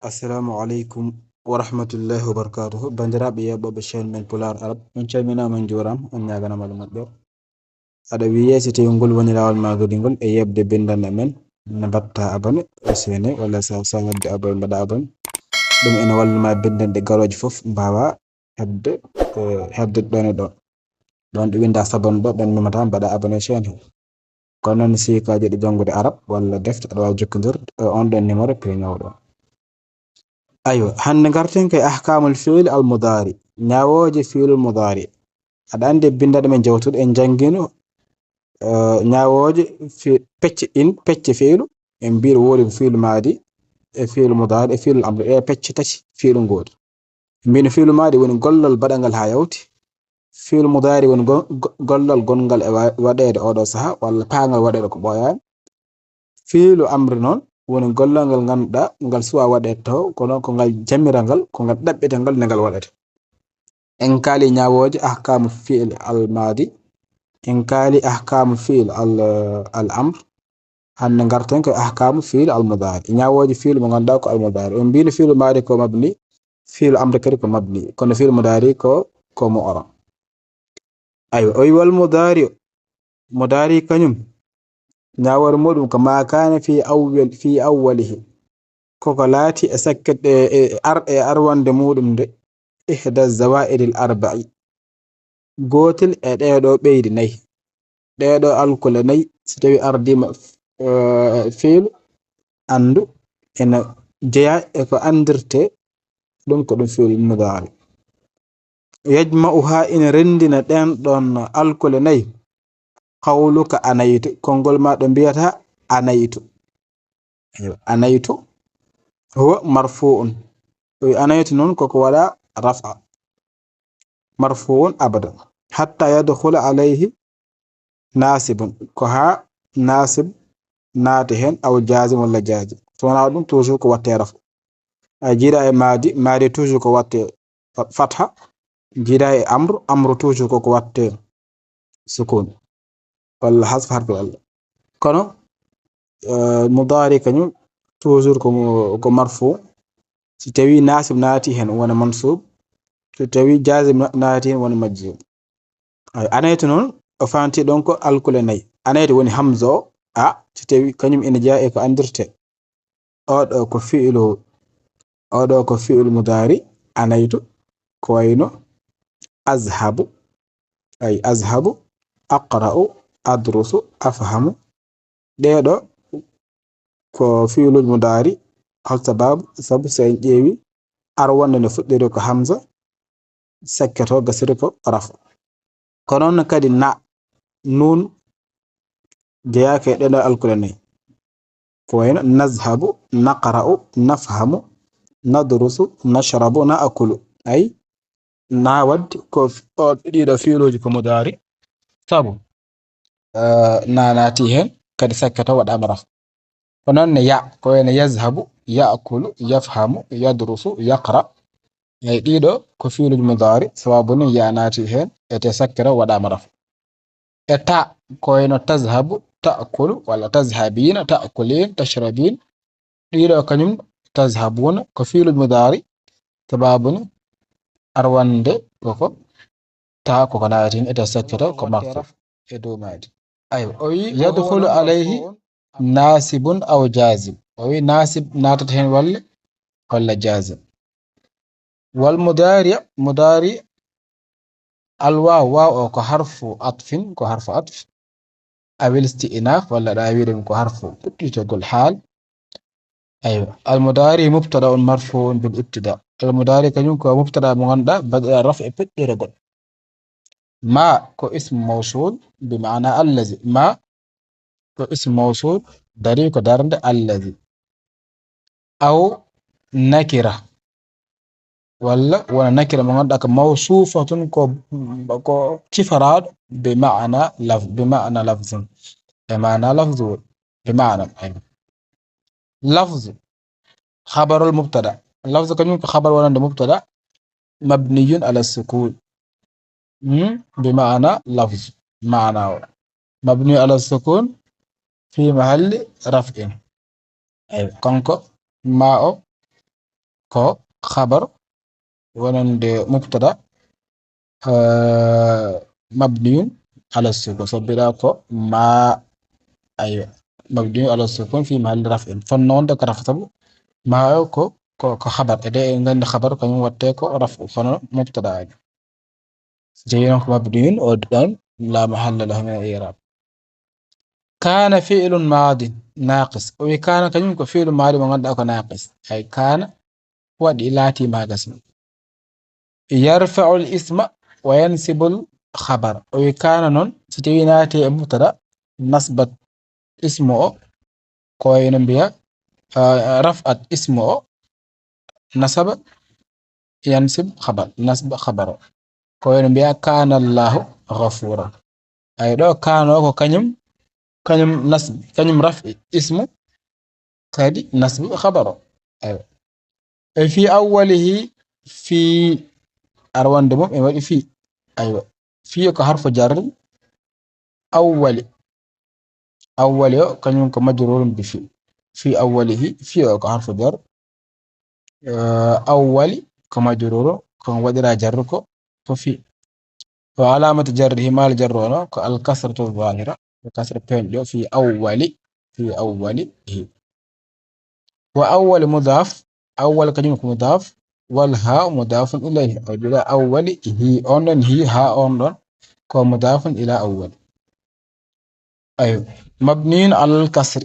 Assalamu alaikum wa rahmatullahi wa barakatuh. Bandiraɓe yeɓɓoɓe chaine men Pular Arab, on calminama on juram on ñaganama maɓɓe. Aɗa wi yesite ngol woni lawol magodi ngol e yebde bindande men ne batta abone sene walla sa wadde abone mbaɗa abone ɗum ene walluma bindande garoje foof mbawa hebde ɗon e ɗon ɗo winda sabon ɗo ɓen memata mbaɗa abone chaine he. Kono noon sikaji ɗi jangude arab walla defte aɗa wawi jokkodir on ɗon numéro peñowo. Aywa hande garten kay ahkamul fi'l al mudari ñawoje fi'l mudari aɗa andi bindaɗe men jawtuɗo en jangino ñawoje pecce fi'lu en mbiɗo wodi fi'l madi e fi'l mudari e fi'l amr e pecce tati fi'lu ngodi min fi'l madi woni gollal baɗangal ha yawti fi'l mudari woni gollal gongal e waɗede oɗo saha walla paangal waɗede ko ɓoyani fi'l amr noon woni gollal ngal ganduɗa ngal suwa waɗede taw kono ko ngal jamiral ngal ko ngal ɗaɓɓete ngal nde ngal waɗete. En kaali ñawoje ahkamu fi'l al madi en kaali ahkamu fi'l al amr hande garten ko ahkamu fi'l al mudari ñawoje fi'l mo ganduɗa ko al mudari en mbino fi'l madi ko mabni fi'l amr kadi ko mabni kono fi'l mudari ko mu'rab. Aywa o wi wal mudari kañum ñawore muɗum ko ma kana fi awwalihi koko laati e sakkete e arwande muɗum nde ihda zawaid al arba'i gotel e ɗeɗo ɓeydi nayyi ɗeɗo alkule nayyi so tawi ardima fi'l andu ena jeeya e ko andirte ɗum ko ɗum fi'l mudari yajma'uha ina rendina ɗen ɗon alkule nayyi qawluka anaytu konngol ma ɗo mbiyata anaytu huwa marfu'un anaytu noon koko waɗa raf'a marfu'un abadan hatta yadkhula alayhi nasibun ko ha nasib naati hen aw jazim walla jazim so wona ɗum toujours ko watte rafa jiiɗa e madi toujours ko watte fatha jiiɗa e amru toujours koko watte sukun walla hasf harfi Allah kono mudari kañum toujours ko marfu si tawi nasib naati hen wona mansub so tawi jazim naati hen wona majjum. Anaytu noon o fanti ɗon ko alkule nayyi anaytu woni hamza o so tawi kañum ene jeeya e ko andirte oɗo ko fi'lu mudari anaytu ko wayno azhabu aqra'u adrusu afhamu ɗeɗo ko fi'lu mudari hol sababu so en ƴeewi arwande no fuɗɗiri ko hamza sakketo gasiri ko rafa kono noon kadi nun jeeyaka e ɗeɗo alkule nayyi ko wayno nazhabu naqra'u nafhamu nadrusu nashrabu na'kulu na wadde ko ɗiɗo fi'luji ko mudari sabu na naati hen kadi sakketo waɗama rafa ko noon ko wayno yazhabu ya'kulu yafhamu yadrusu yaqra ɗiɗo ko fi'luji mudari sababu ni ya naati hen ete sakkero waɗama rafa e ko wayno tazhabu ta'kulu walla tazhabina ta'kulin tashrabin ɗiɗo kañum tazhabuna ko fi'luji mudari sababu ni arwande koko naati hen ete sakketo ko marfu e dow maadi. O wi yadkhulu alayhi nasibun aw jazim o wi nasib natata hen walla jazim wal mudari al waw o ko harfu atfin awil isti'naf walla ɗa wiɗum ko harfu fuɗɗitogol haal. al mudari mubtada un marfu'un bil ibtida al mudari kañum ko mubtada mo ganduɗa badal raf'i fuɗɗirogol ma ko ismu mawsul bi ma'ana allazi ma ko ismu mawsul dari ko darde allazi aw nakira walla wona nakira mo ganduɗa ko mawsufatun ko cifaraɗo bi ma'ana lafzun e ma'ana lafzu bi ma'ana lafzu khabarul mubtada lafzu kañum ko khabar wonande mubtada mabniyun ala sukun بمعنى لفظ معنى مبني على السكون في محل رفع كونكو ما ko khabar wonande mubtada mabniun ala sukun sabbira ko ma أيوة مبني على السكون في محل رفع فالنون ده كرفتبو ما كو خبر إذا عندنا خبر كان واتيكو رفع فنون مبتدا عادي جينا مبني ودان لا محل له من الإعراب كان فعل ماض ناقص وكان كان فعل ماضي من عندك ناقص أي كان ودي لاتي ما قسم يرفع الاسم وينسب الخبر وكان نون ستويناتي مبتدا نصبت اسمه كوين بيا رفعت اسمه نسب ينسب خبر نسب خبر كوين بيا كان الله غفورا أي دو كان ko كنم نسب كنم رفع اسمه كادي نسب خبره أيوة في أوله في أروان دمم في أيوة في كحرف جر أول كنم كمجرور بفي في أوله في كحرف جر أول كمجرور كم ودرا جركو ففي وعلامة جره ما الجر الكسرة الظاهرة الكسرة بين في أوله وأول مضاف أول كلمة مضاف والهاء مضاف إليه أو إلى أول هي أون هي ها أون كمضاف إلى أول أيوة مبني على الكسر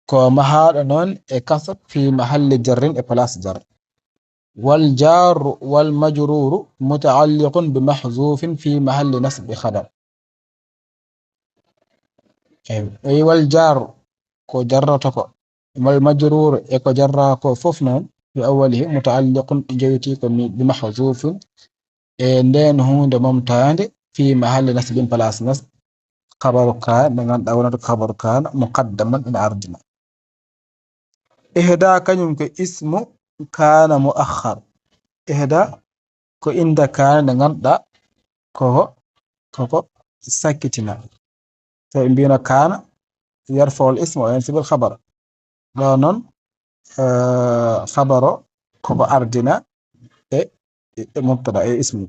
كمحل نون كسر في محل جر بلاس جر والجار والمجرور متعلق بمحذوف في محل نصب خبر أي والجار كو جرتك والمجرور كو جراكو فوفنون في أوله متعلق جيتي بمحذوف ندين هون ممتاز في محل نصب بلاس نصب خبر كان من دون خبر كان مقدما من أرجنا إهدا كان اسم كان مؤخر إهدا كو إند كان نغندا كو ساكتنا فإن كان يرفع الاسم وينسب الخبر لونون خبره كو أرجنا مبتدا اسم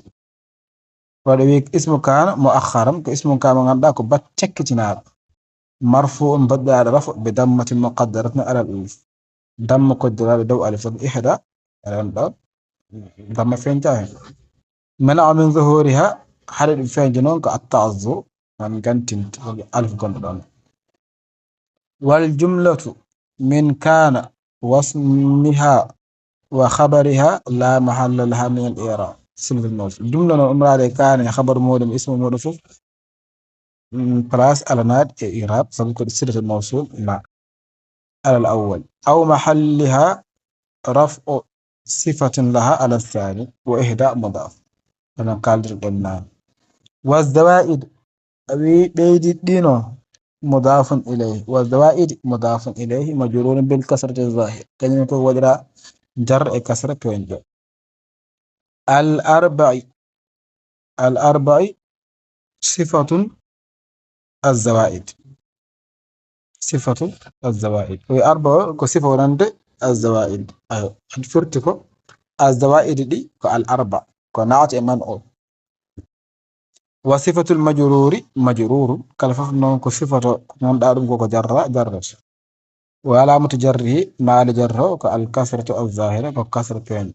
ولويك اسم كان مؤخرا كاسم كان نغندا كو باتشكتنا مرفوع بدأ على رفع بضمة مقدرة على الألف دم قدرة دو ألف إحدى ضم فين جاهل منع من ظهورها حدد فين جنون كالتعذر من جنتين ألف قندران والجملة من كان واسمها وخبرها لا محل لها من الإعراب سلف الموصول الجملة أمر كان خبر مولم اسم موصول بلاس على ناد إعراب سبق سلف الموصول لا على الأول أو محلها رفع صفة لها على الثاني وإهداء مضاف أنا قال قلنا والزوائد بيد دينو مضاف إليه والزوائد مضاف إليه مجرور بالكسرة الظاهر كان يكون وجرا جر كسرة كوينجو الأربع صفة الزوائد صفة الزوائد وأربع كصفة ورند الزوائد أيوة فرتكو الزوائد دي كالأربع كنعت منعو وصفة المجرور مجرور كالفف نون كصفة نون دارم كو جرش وعلامة جره ما لجره كالكسرة الظاهرة كالكسرة كين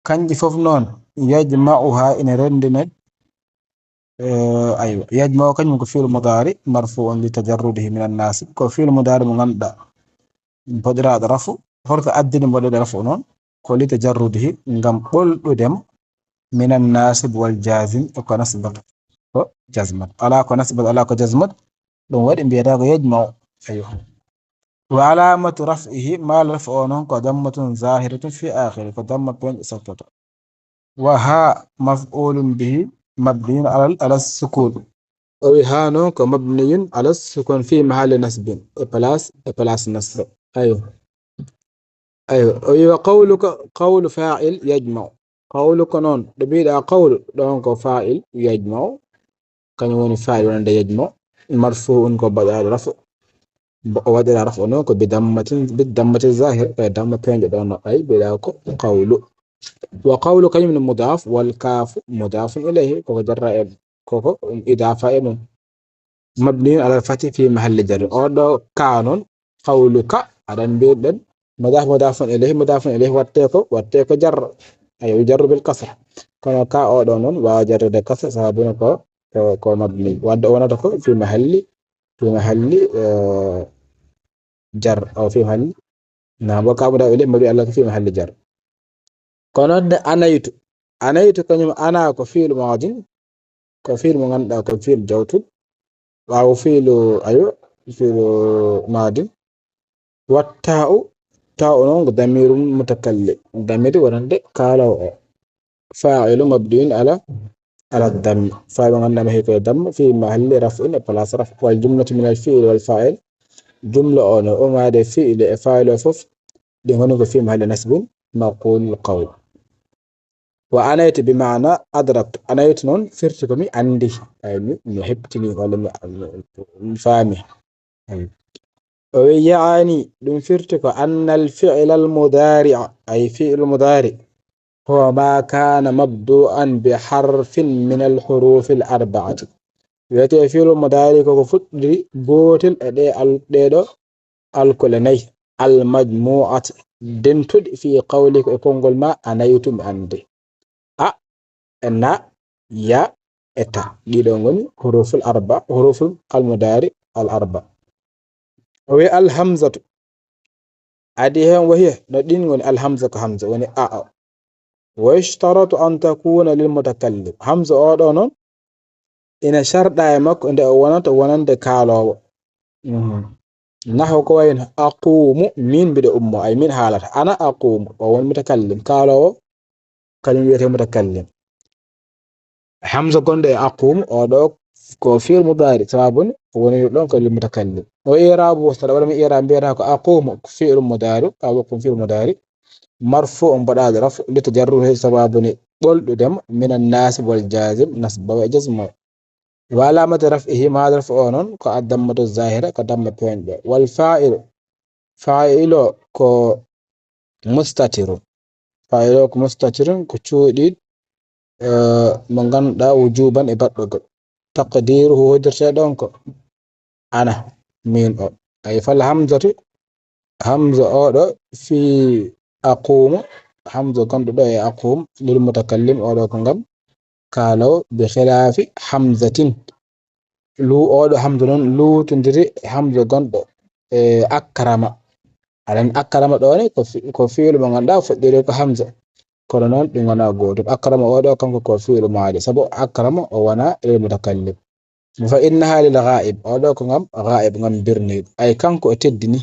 كان فف نون يجمعها إن رندنا أيوة يجمع كان كفيل مضارع مرفوع لتجرده من الناس كفيل مضارع مغندا بدرا رفو فرق أدين بدرا رفو نون كل تجرده ngam ɓolɗudem من الناسب والجازم وكنسبت جزمت على كنسبت على كجزمت لو ودي بيدا يجمع أيوه وعلامة رفعه ما رفعه كضمة ظاهرة في آخره كضمة بين سكتة وها مفعول به مبني على السكون وهانو كمبني على السكون في محل نسب بلاس نصب أيوه وقولك قول فاعل يجمع قولك نون دبيدا قول دونك فاعل يجمع كان يوني فاعل وند يجمع مرفوع كو بدأ رفع waɗira rafu non ko bidammati zahir e damma penjo ɗon no ay ɓeɗa ko qawlu wa qawlu kañum ne mudaf wal kafu mudafun ilayhi koko jarra e koko idafa e mum mabni ala fati fi mahalli jar oɗo ka non qawluka aɗan mbiɗen mudafun ilayhi watte ko jarra ay jarru bil kasra kono ka oɗo non wawa jarrude kasra sabuna ko mabni wadde wonata ko fi mahalli jar aw fi mahalli na bo ka muda ile mabni ala fi mahalli jar kono de anaytu kañum ana ko fi'lu madin ko fi'lu mo ganduɗa ko fi'lu jawtud ɓawo fi'lu fi'lu madin watta'u ta'u non ko damirum mutakallim damiri wonande kalawo o fa'ilu mabniun ala dam fa'il ganduɗa ma heko dam fi mahalli raf'in place raf wal jumlatu min al fi'l wal fa'il jumla ono o maade fi'l e fa'il fof ɗi goni ko fi mahalli nasbin maqul qawl wa anaytu bi ma'na adraktu anaytu non firti ko mi andi ay mi heɓtini walla mi faami o wi yaani ɗum firti ko anna al fi'la al mudari ay fi'lu mudari huwa ma kana mabdu'an bi harfin min al huruf al arba'ati wiyete fi'lu mudari koko fuɗɗiri gotel e ɗeɗo alkole nayi al majmu'ati dentuɗi fi qawlika e konngol ma anaytu mi andi na ya eta ɗiɗo ngoni huruful al mudari al arba o wi al hamzatu adi hen wahiya no ɗin ngoni al hamza ko hamza woni a wa ishtaratu an takuna lil mutakallim hamza o ɗo non ina sharɗa e makko nde o wonante kaalowo nahu ko wayno aqumu min mbiɗa ummo ay min haalata ana aqumu o woni mutakallim kaalowo kañum wiyete mutakallim hamza gonɗo e aqum oɗo ko fi'l mudari sababuni woni ɗon ko lil mutakallim o i'rabu saɗa waɗa mi i'rab mbiyata ko aqumu fi'l mudari aw ko fi'l mudari marfu on baɗaɗo raf litajarruhi sababuni ɓolɗudem min an-nasib wal jazim nasba wa jazma wa alamati raf'ihi ma raf o non ko ad-dammatu zahira ko damma penɗo wal fa'ilu ko mustatirun ko cuuɗi mo ganduɗa wujuban e baɗɗogol taqdiruhu hodirte ɗon ko ana min o ay fal hamza oɗo fi aqumu hamza ganduɗo e aqum lil mutakallim oɗo ko ngam kalaw bi khilafi hamzatin oɗo hamza non lutodiri hamza gonɗo e akrama alan akrama ɗo ni ko fi'lu mo ganduɗa fuɗɗiri ko hamza kono noon ɗi gona gotum akrama oɗo kanko ko fi'lu maadi sabu akrama o wona lil mutakallim fa innaha lil ghaib oɗo ko ngam ghaib ngam birniɗo ay kanko o teddini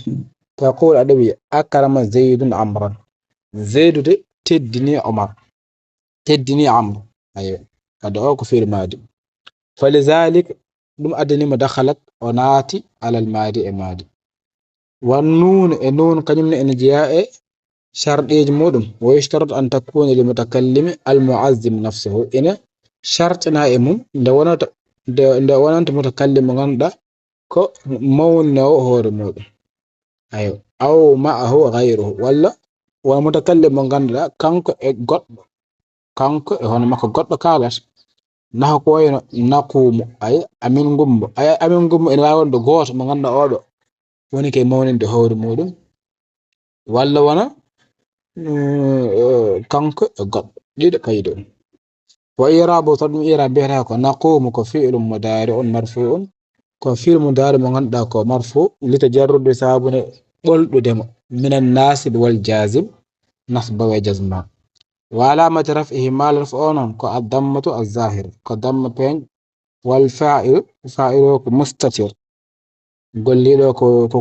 taqul aɗa wiya akrama zaydun amran zaydu de teddini omar teddini amr ayo ado o ko fi'lu maadi falizalik ɗum addanima dakhalat o naati alal maadi e maadi wan nun e nun kañum ne ene jeeya e sharɗeji muɗum wa yashtaratu an takuna lil mutakallimi al mu'azzim nafsuhu ina shartina e mum nde wonanta mutakallim mo ganduɗa ko mawnawo hoore muɗum ayo aw ma'ahu ghayruhu walla won mutakallim mo ganduɗa kanko e hono makko goɗɗo kalata naha ko wayno naqumu ay amin gummo ene wawi wonde goto mo ganduɗa oɗo woni ke mawninde hoore muɗum walla wona kanko e goɗɗo ɗiɗo paydo wa i'rabu tadum i'rab biyata ko naqumu ko fi'lun mudari'un marfu'un ko fi'l mudari mo ganduɗa ko marfu litajarrude sabune ɓolɗudemo minan nasib wal jazim nasba wa jazma wa alamati raf'ihi ma raf onon ko ad-dammatu az-zahir ko damma pen wal fa'ilu ko mustatir golliɗo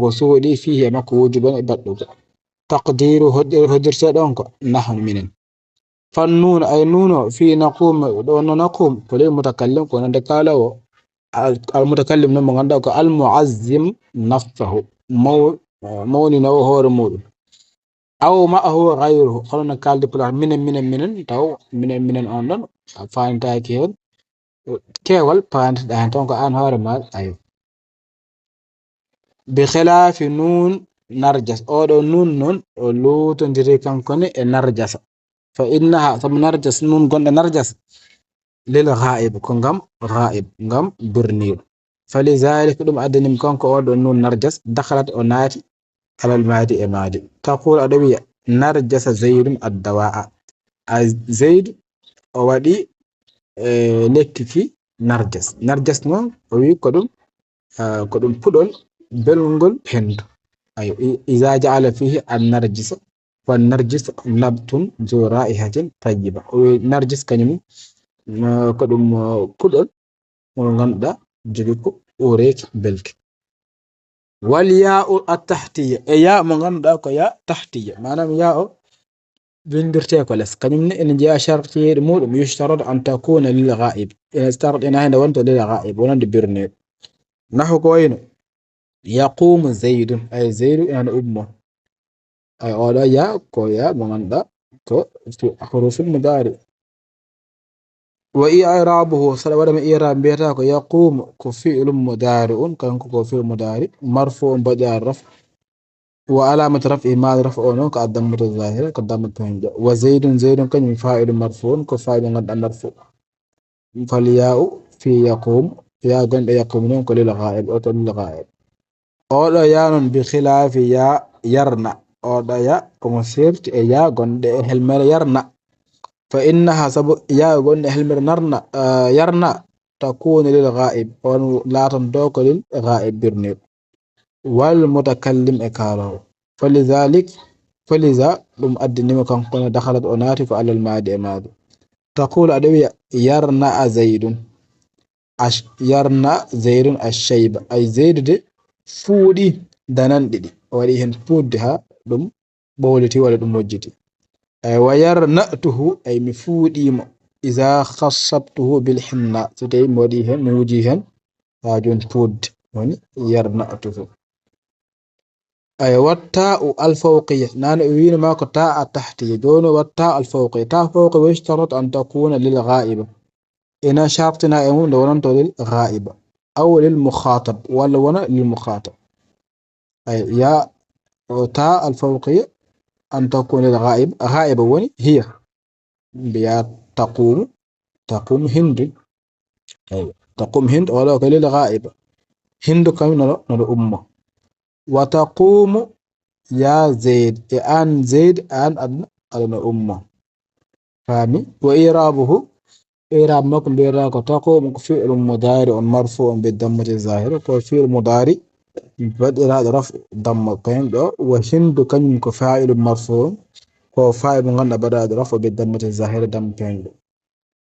ko suuɗi fihi e makko wujuban e baɗɗugo taqdiru hodirte ɗon ko nahnu minen fannun ay nuno fi naqum ɗon naqum ko lil mutakallim ko nande kalawo al mutakallim non mo ganduɗa ko al mu'azzim nafsahu mawninawo hoore muɗum aw ma'ahu ghayruhu hono kalde pulaar minen taw minen on ɗon faantaki hen kewal paantiɗa hen ton ko an hoore ma ayo بخلاف نون نرجس أو نون نون لوت ندري كان كوني نرجس فإنها ثم نرجس نون قلنا نرجس للغائب كونغام غائب غام برنيل فلذلك دم أدنم كان كو نون نرجس دخلت أناتي على المادي إمادي تقول أدوية نرجس زيد الدواء زيد أودي لككي نرجس نون وي كدوم فدول بلغول هند أي إذا جعل فيه النرجس فالنرجس نبت ذو رائحة طيبة ونرجس كنيم كدوم فدول غندا جيكو أوريك بلك والياء التحتية ياء غندا كو ياء تحتية معناها ياء بندرتي كولس كنيم إن جاء شرطي مود يشترط أن تكون للغائب إن اشترط إن هنا وانت للغائب ونند بيرني نحو كوينو يقوم زيد أي زيد يعني أمه أي أولا يا كويا مغندا كو في حروف المضارع وإعرابه سلام إعراب بيتا كو يقوم كفعل مضارع كان كفعل مضارع مرفوع بدأ الرفع وعلامة رفعه ما رفع أونو كالضمة الظاهرة كالضمة الهمزة وزيد زيد كان فاعل مرفوع كفاعل غدا مرفوع فالياء في يقوم يا غند يقوم نون كل الغائب أو للغائب أولا يانون بخلاف يا يرنا أولا يا كمسيرت يا غند هلمر يرنا فإنها سب يا غند هلمر نرنا يرنا تكون للغائب ولا تندوك للغائب برنيب والمتكلم إكاره فلذا لم أدني مكان كنا دخلت أناتف على المادي مادي تقول أدوية يرنا زيد يرنا زيد الشيب أي زيد دي فودي دانان ديدي ودي هن فودها دم بولتي ولا دم وجتي ويرنأته أي مفودي إذا خصبته بالحناء تدي موديهن موجيهن راجون فود وني يرنأته أي والتاء الفوقية نان وين ماكو تاء التحتية دون والتاء الفوقية تاء فوق ويشترط أن تكون للغائبة إن شرطنا يمون دونان للغائبة أو للمخاطب ولا ونا للمخاطب أي يا تاء الفوقية أن تكون للغائب غائبة وني هي بيا تقوم هند أي تقوم هند ولا للغائبة هند كم نرى أمة وتقوم يا زيد أن زيد أن أدنى أمة فاهمي وإيرابه إيراب مكن بيراك تقوم فعل مضارع مرفوع بالضمة الظاهرة وفعل مضارع بدأ رفع ضمة كين وهند كن كفاعل مرفوع وفاعل غنى بدأ رفع بالضمة الظاهرة ضمة كين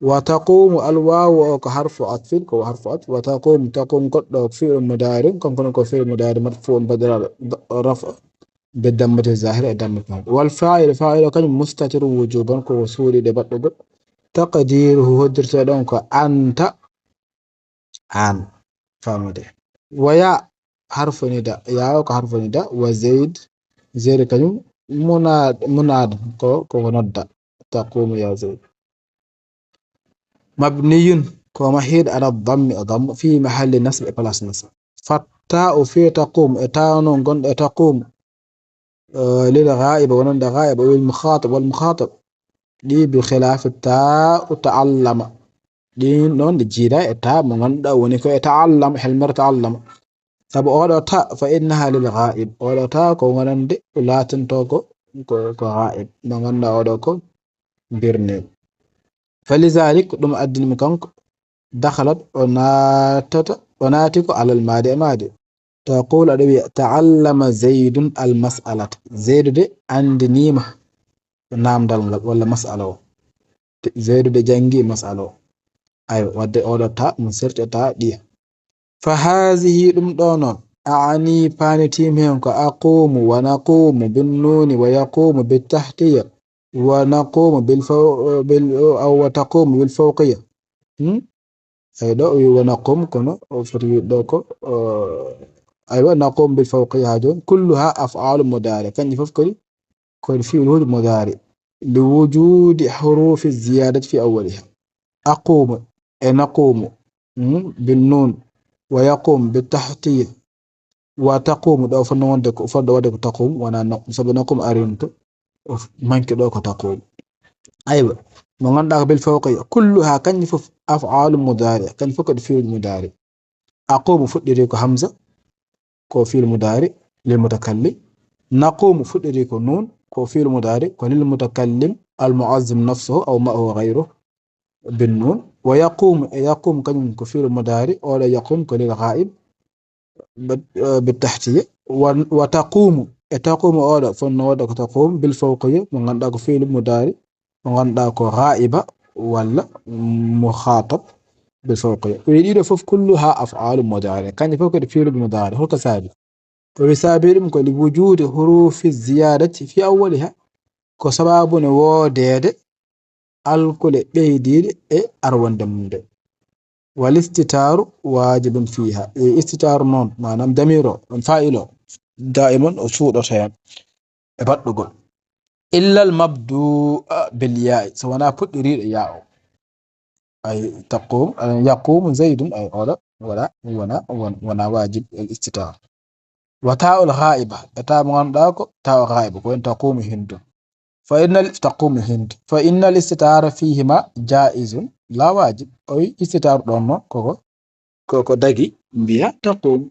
وتقوم الواو كحرف عطف كحرف عطف وتقوم قد فعل مضارع كن كفعل مضارع مرفوع بدأ رفع بالضمة الظاهرة ضمة كين والفاعل فاعل كن مستتر وجوبا كوصول دبط تقديره هدر سدونك أنت عن فهمت ويا حرف نداء يا حرف نداء وزيد زيد كلمة مناد كو ندا تقوم يا زيد مبني كمحيد على الضم في محل نصب بلاس نصب فالتاء في تقوم تاء غن تقوم للغائب ونند غائب والمخاطب دي بخلاف التاء تعلم دي نون جيدا التاء من غندا ونكو يتعلم حلمر تعلم طب أولا تاء فإنها للغائب أولا تاء كو غنند لا تنتوكو كو غائب من غندا أولا كو بيرني فلذلك دم أدن مكانك دخلت وناتك على المادي تقول أدبي تعلم زيد المسألة زيد دي عند نيمة نام دال ولا مسألة زيد دي جنجي مسألة أيوة ودي أولا تاء من سرت تاء دي فهذه دم دونون أعني بانتيم هنك أقوم ونقوم بالنون ويقوم بالتحتية ونقوم أو تقوم بالفوقية أيوة ونقوم كنا فري دوكو أيوة نقوم بالفوقية هذون كلها أفعال مضارع كان يفكر كل فيه الوجود مضارع لوجود حروف الزيادة في أولها أقوم نقوم بالنون ويقوم بالتحتية وتقوم دو فن ودك فد ودك تقوم وانا سبنكم أرينت منك دو تقوم أيوة من عندك بالفوقية كلها كان في أفعال مضارع كان فقد في المضارع أقوم فدريك همزة كو في المضارع للمتكلم نقوم فدريك نون كو في المضارع وللمتكلم المعظم نفسه أو ما هو غيره بالنون ويقوم كان كو في المضارع ولا يقوم كللغائب بالتحتية وتقوم أولا فنودك تقوم بالفوقية من عندك فعل مضارع من عندك غائبة ولا مخاطب بالفوقية ويدير فوق كلها أفعال مضارع كان فوق الفعل المضارع هو كسابق ويسابق لوجود حروف الزيادة في أولها كسباب وديد الكل بيديد أروان دمد والاستتار واجب فيها استتار نون معناه ضميره فاعله دائما أصول أشياء بدو إلا المبدوء بالياء سواء بدري ياء أي تقوم يقوم زيد أي ولا واجب الاستتار وتاء الغائبة تاء من داكو تاء غائبة وين تقوم هند تقوم هند فإن الاستتار فيهما جائز لا واجب أي استتار دون كوكو داغي بيا تقوم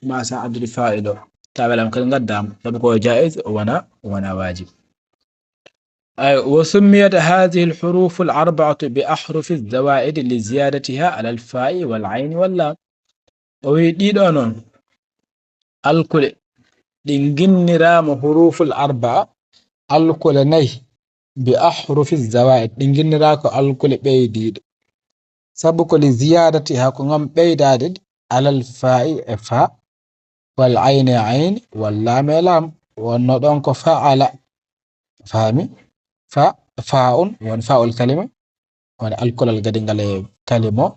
ما ساعد الفاعل تابلام كان قدام تبقى جائز وانا واجب أي وسميت هذه الحروف الأربعة بأحرف الزوائد لزيادتها على الفاء والعين واللام ويديدون الكل دينغين رام حروف الأربعة الكل ني بأحرف الزوائد دينغين راكو الكل بيديد سبق لزيادتها كنغم بيدادد على الفاء فاء والعين عين واللام لام والنطق فعل فهمي فاء ونفاء الكلمة والكل الجدينغال كلمة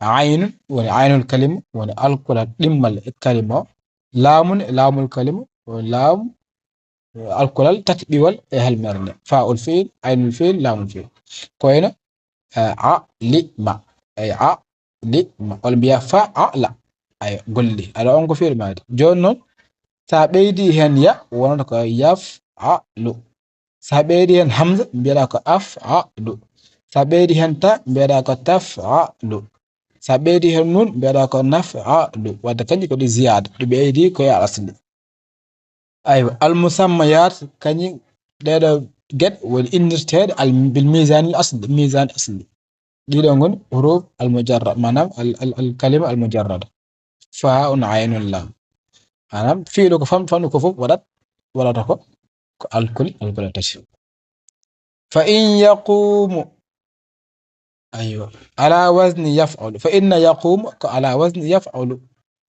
عين وعين الكلمة والكل دمل الكلمة لام الكلمة واللام الكل تتبيول هالمرن فاء الفيل عين الفيل لام الفيل كوينة لما أي لما والبيا لا أي قل لي على أنكو في المادة جونون سابيدي هن يا ونك يفعل سابيدي هن همزة بيراك أفعل سابيدي هن تا بيراك تفعل سابيدي هن نون بيراك نفعل وتكني كدي زيادة بيدي كوي أصلي أيوة المسميات كني ده get والإنرتاد بالميزان الأصلي ميزان أصلي دي دونغون حروف المجرد معناه الكلمة المجردة فاء عين لام أنا في لو فهم كفوف ولا تكو الكل تشي فإن يقوم أيوة على وزن يفعل فإن يقوم على وزن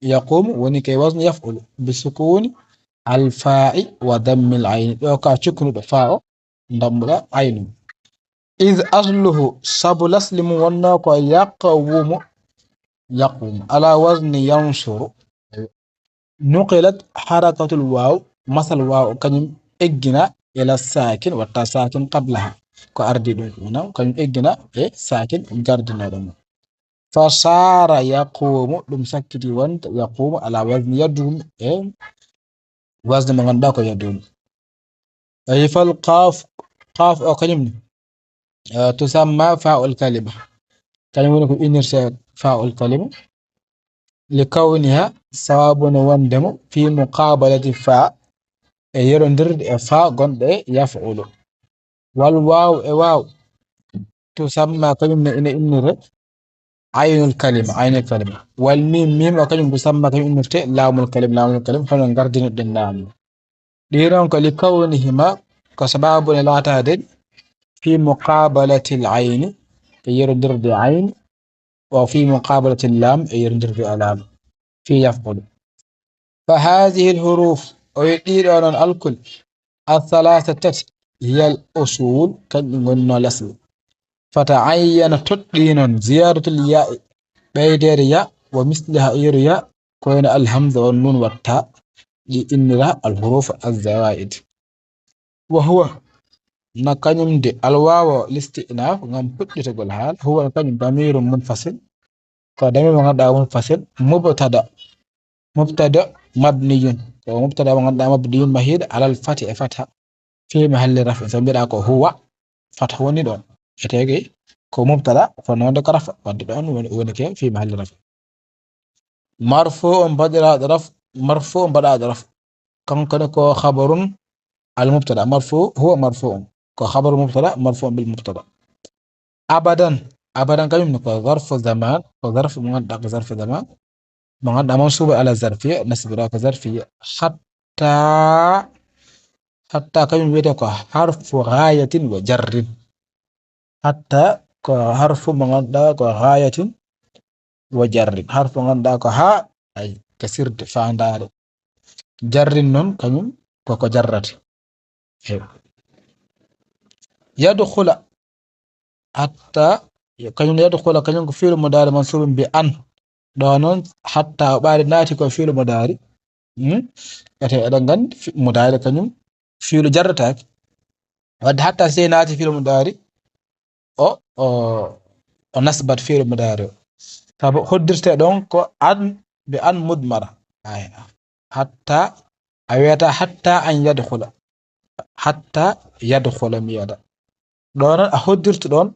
يقوم ونكي وزن يفعل بسكون الفاء وضم العين لو كاشكن فاء ضم العين إذ أصله سبل أسلم ونك يقوم على وزن ينصر نقلت حركة الواو مثل واو كان إجنا إلى الساكن والتساكن قبلها كأردد هنا كان إجنا ساكن جردنا دم فصار يقوم دم سكتي وانت يقوم على وزن يدوم وزن من عندك يدوم أي فالقاف قاف أو كلمة تسمى فاء الكلمة كلمة إنرسال فاء الكلمة لكونها سواب وندم في مقابلة فاء يرندر فاء قند يفعل والواو واو تسمى كلمة إنر عين الكلمة والميم ميم كلمة تسمى كلمة لام الكلمة حنا نقردن الدنام ديران لكونهما كسباب لا تعدد في مقابلة العين يرندر عين وفي مقابلة اللام يرندر اللام في يفعل فهذه الحروف ويدير أن الكل الثلاثة هي الأصول كنغن لسل فتعين تدين زيادة الياء بيدير ياء ومثلها إيرياء كون الهمزة والنون والتاء لإن الحروف الزوائد وهو نكنم دي الواو الاستئناف نعم تقول الحال هو نكنم ضمير منفصل كضمير منفصل مبتدأ مبني ومبتدا مبني مهيد على الفتح فتح في محل رفع سميرا كو هو فتح وني دون اتيغي كو مبتدا فنون دك رفع ود دون وني كي في محل رفع مرفوع بدل رفع مرفوع بدل رفع كان كو خبر المبتدا مرفوع هو مرفوع كو خبر مبتدا مرفوع بالمبتدا ابدا ابدا كان كو ظرف زمان وظرف من ظرف زمان من منصوب على الظرفيه نسب راك ظرفيه حتى كان بيدك حرف غاية وجر حتى كحرف مغندا كغاية وجر حرف مغندا كها أي كسر فاندار جر نون كنيم كوكو جرت يدخل حتى كنيم يدخل كنيم فعل مضارع منصوب بأن دونون حتى بعد ناتي كفعل مضارع ete eɗen gandi mudari kañum fiilu jarrataki wadde hatta sey naati fiilu mudari o nasbat fiilu mudari o sabu hoddirte ɗon ko an be an mudmara hatta a wiyata hatta an yadkhula mi wiyaɗa ɗon a hoddirta ɗon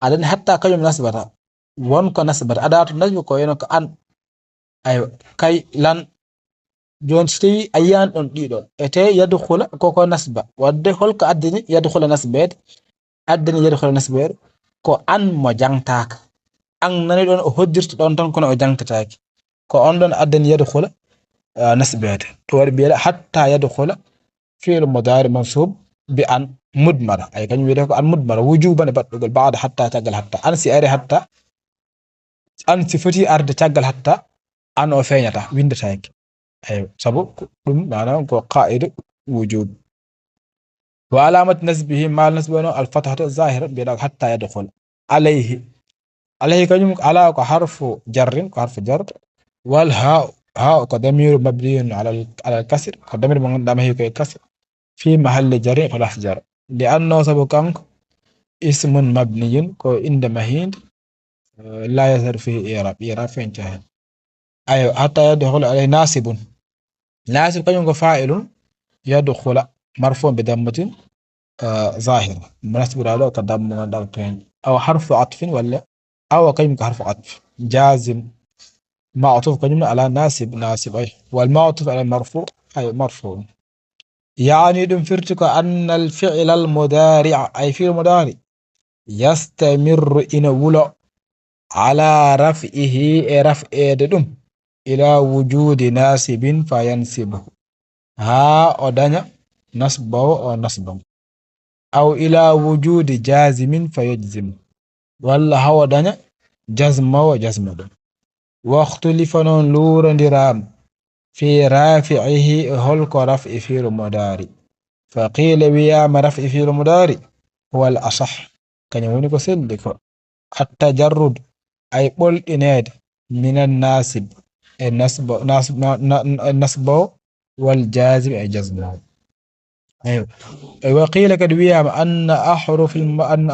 aɗani hatta kañum nasbata wonko nasbata aɗa to nasbi ko yeno ko an aywa kay lan jon so tawi a yiyan ɗon ɗiɗon ete yadkhula koko nasba wadde holko addini yadkhula nasbede ko an mo jangtaka an nani ɗon o hoddirta ɗon tan kono o jangtataki ko on ɗon addani yadkhula nasbede to waɗi mbiyeɗa hatta yadkhula fi'l mudari mansub bi an mudmara ay kañum wiyete ko an mudmara wujuban e baɗɗugol baada hatta caggal hatta an si ari hatta an si foti arde caggal hatta an o feeñata windataki أيوة سبب دم معناه قائد وجوب وعلامة نسبه مع نسبه الفتحة الظاهرة بلا حتى يدخل عليه كلمة على حرف جر كحرف جر والهاء كضمير مبني على الكسر كضمير من دامه كسر في محل جر فلا جر لأنه سبب كان اسم مبني كو عند مهين لا يظهر فيه إعراب فانتهى أيوة حتى يدخل عليه ناسب كان فاعل يدخل مرفوع بضمة ظاهرة مناسب له كضم ضمتين أو حرف عطف ولا أو كلمة حرف عطف جازم معطوف كلمة على ناسب أي والمعطوف على المرفوع أي مرفوع يعني دمفرتك أن الفعل المضارع أي فعل مضارع يستمر إن ولا على رفعه رفع دم إلى وجود ناسب فينسبه ها أدنى نسبه أو نسبه أو إلى وجود جازم فيجزم ولا هو أدنى جزم وجزم واختلف نور درام في رافعه هلك رفع في المضارع فقيل ويام رفع في المضارع هو الأصح كان يقول سلك التجرد أي قل إناد من الناسب النسب والجازم أي جزمه أيوة وقيل قد ويام أن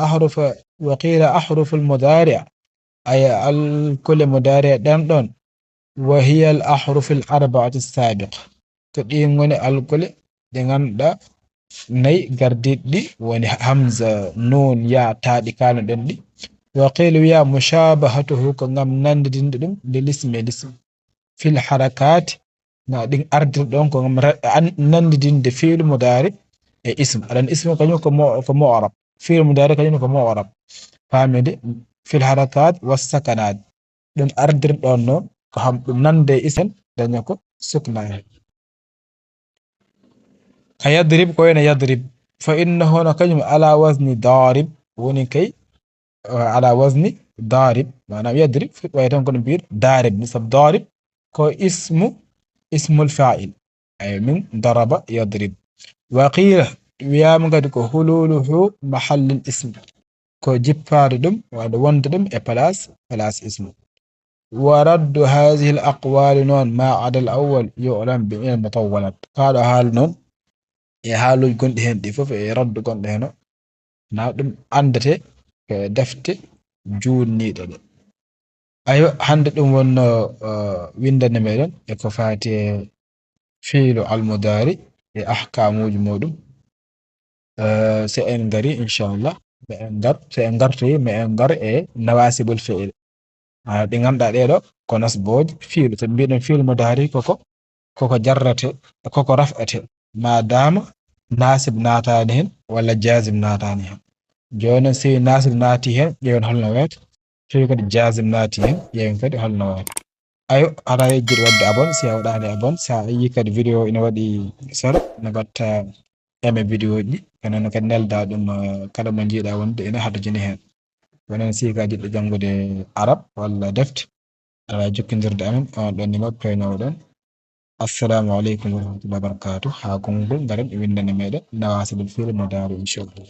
أحرف وقيل أحرف المضارع أي كل مضارع دون وهي الأحرف الأربعة السابقة كدين وني الكل دينغان دا ني غرديد دي وني همزة نون يا تادي كان دندي وقيل ويا مشابهته كنغام ننددين دم للاسم في الحركات na din ardir don ko nandidin de fi'l mudari e ism adan ism kanyo ko mu'arab fi'l mudari kanyo ko mu'arab famede fil harakat was sakanat don ardir don no ko ham nande ism danyo ko sukna kayadrib ko ene yadrib fa innahu kanyo ala wazni darib woni kay ala wazni darib manam yadrib wa tan ko bir darib nisab darib ko اسم الفاعل أي من ضرب يضرب وقيل ويام قد هلوله محل الاسم كو جباردم وندم بلاس اسم ورد هذه الأقوال نون ما عدا الأول يعلم بين المطولات قال حال نون حال كنت هندي فف رد كنت هنا نادم عندته دفت جون نيدل ayo hande ɗum wonno windande meɗen e ko fati e fiilu almudari e ahkamuji muɗum so en gari inchallah so en gartoyi ma en gar e nawasibul fi'il ɗi ganduɗa ɗeɗo ko nasboji fiilu to mbiɗen fiilu mudari koko jarrate koko raf'ete ma dama nasib natani hen walla jazim natani hen joni noon so nasib naati hen ƴeewen holno wayata so kadi jazim naati hen ƴeewen kadi holno wayata ayo haɗa yejjude wadde abonné si a waɗani abonné sa yi kadi vidéo ina waɗi sara ne gatta aimé vidéo ji kono kadi nelda ɗum kala mo jiiɗa wonde ina harjini hen wonon si ka jiɗɗo janngude arab walla defte aɗa wawi jokkodirde amen on ɗon numéro toynowo ɗon assalamu aleykum wa rahmatullahi wa barakatuh ha konngol garen e windande meɗen nawasibul fi'il mudari inchallah